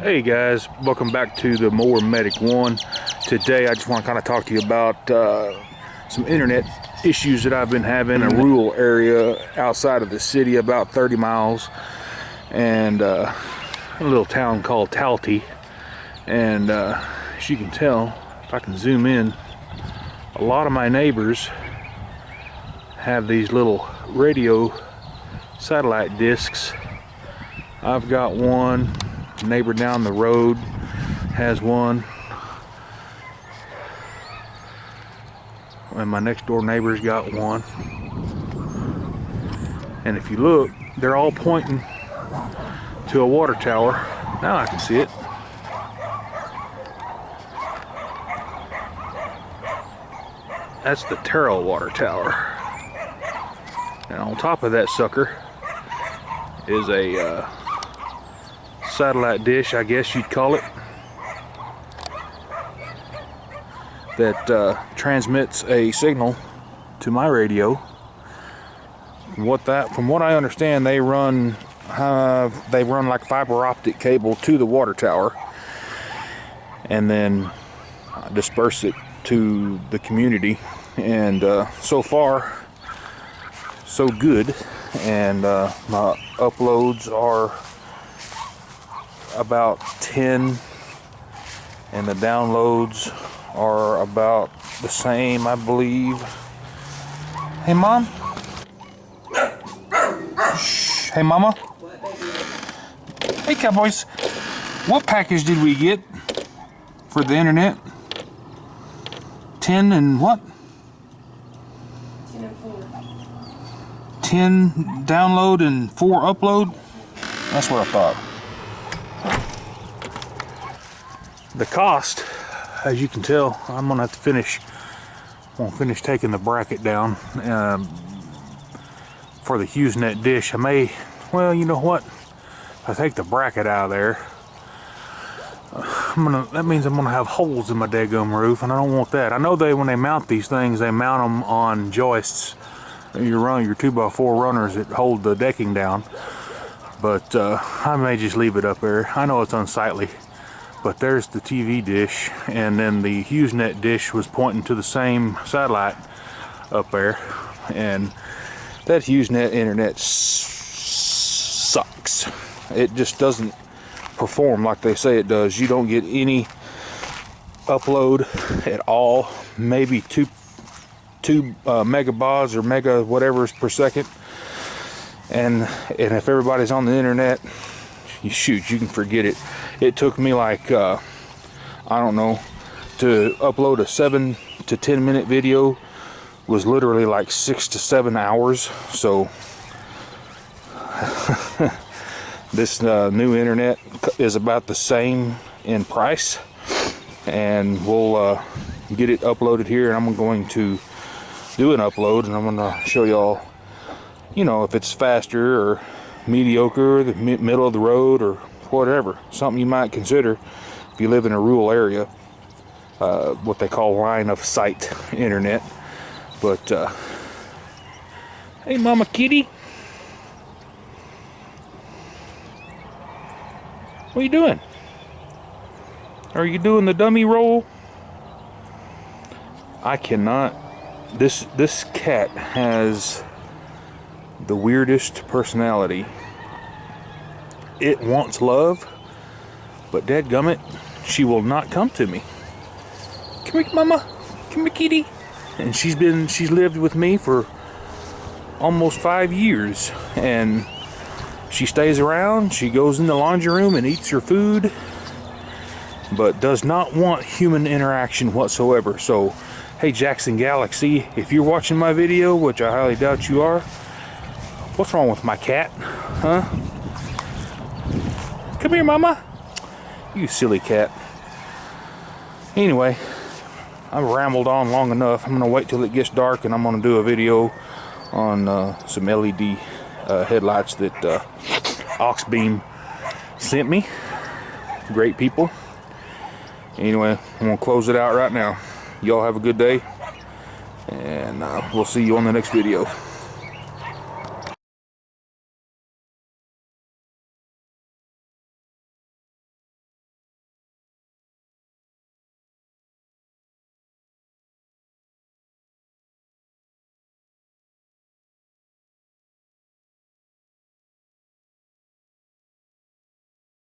Hey guys, welcome back to the THEMOWERMEDIC1. Today I just want to kind of talk to you about some internet issues that I've been having in a rural area outside of the city, about 30 miles, and a little town called TREY. And as you can tell, if I can zoom in, a lot of my neighbors have these little radio satellite discs. I've got one. Neighbor down the road has one, and my next door neighbor's got one. And if you look, they're all pointing to a water tower. Now I can see it. That's the TREY water tower, and on top of that sucker is a satellite dish, I guess you'd call it, that transmits a signal to my radio. From what I understand, they run like fiber optic cable to the water tower, and then disperse it to the community. And so far, so good. And my uploads are about 10, and the downloads are about the same, I believe. Hey mom. Shh. Hey mama. Hey cowboys. What package did we get for the internet? 10 and what? 10 and 4. 10 download and 4 upload? That's what I thought. The cost, as you can tell, I'm gonna have to finish taking the bracket down for the Hughes net dish. I may, well, you know what? If I take the bracket out of there, that means I'm gonna have holes in my daggum roof, and I don't want that. I know when they mount these things, they mount them on joists. You run your 2x4 runners that hold the decking down, but I may just leave it up there. I know it's unsightly. But there's the TV dish, and then the Hughes net dish was pointing to the same satellite up there. And that Hughes net internet sucks. It just doesn't perform like they say it does. You don't get any upload at all, maybe two megabaud or mega whatever per second. And if everybody's on the internet, you can forget it. It took me like I don't know, to upload a 7 to 10 minute video was literally like 6 to 7 hours. So this new internet is about the same in price, and we'll get it uploaded here, and I'm going to do an upload, and I'm going to show y'all, you know, if it's faster or mediocre, the middle of the road, or whatever. Something you might consider if you live in a rural area, what they call line of sight internet. But hey mama kitty, what are you doing? Are you doing the dummy roll? I cannot. This cat has the weirdest personality. It wants love, but dadgummit, she will not come to me. Come here, mama. Come here, kitty. And she's lived with me for almost 5 years, and she stays around. She goes in the laundry room and eats her food, but does not want human interaction whatsoever. So, hey Jackson Galaxy, if you're watching my video, which I highly doubt you are, what's wrong with my cat? Huh? Come here, mama. You silly cat. Anyway, I've rambled on long enough. I'm gonna wait till it gets dark, and I'm gonna do a video on some LED headlights that Oxbeam sent me. Great people. Anyway, I'm gonna close it out right now. Y'all have a good day, and we'll see you on the next video.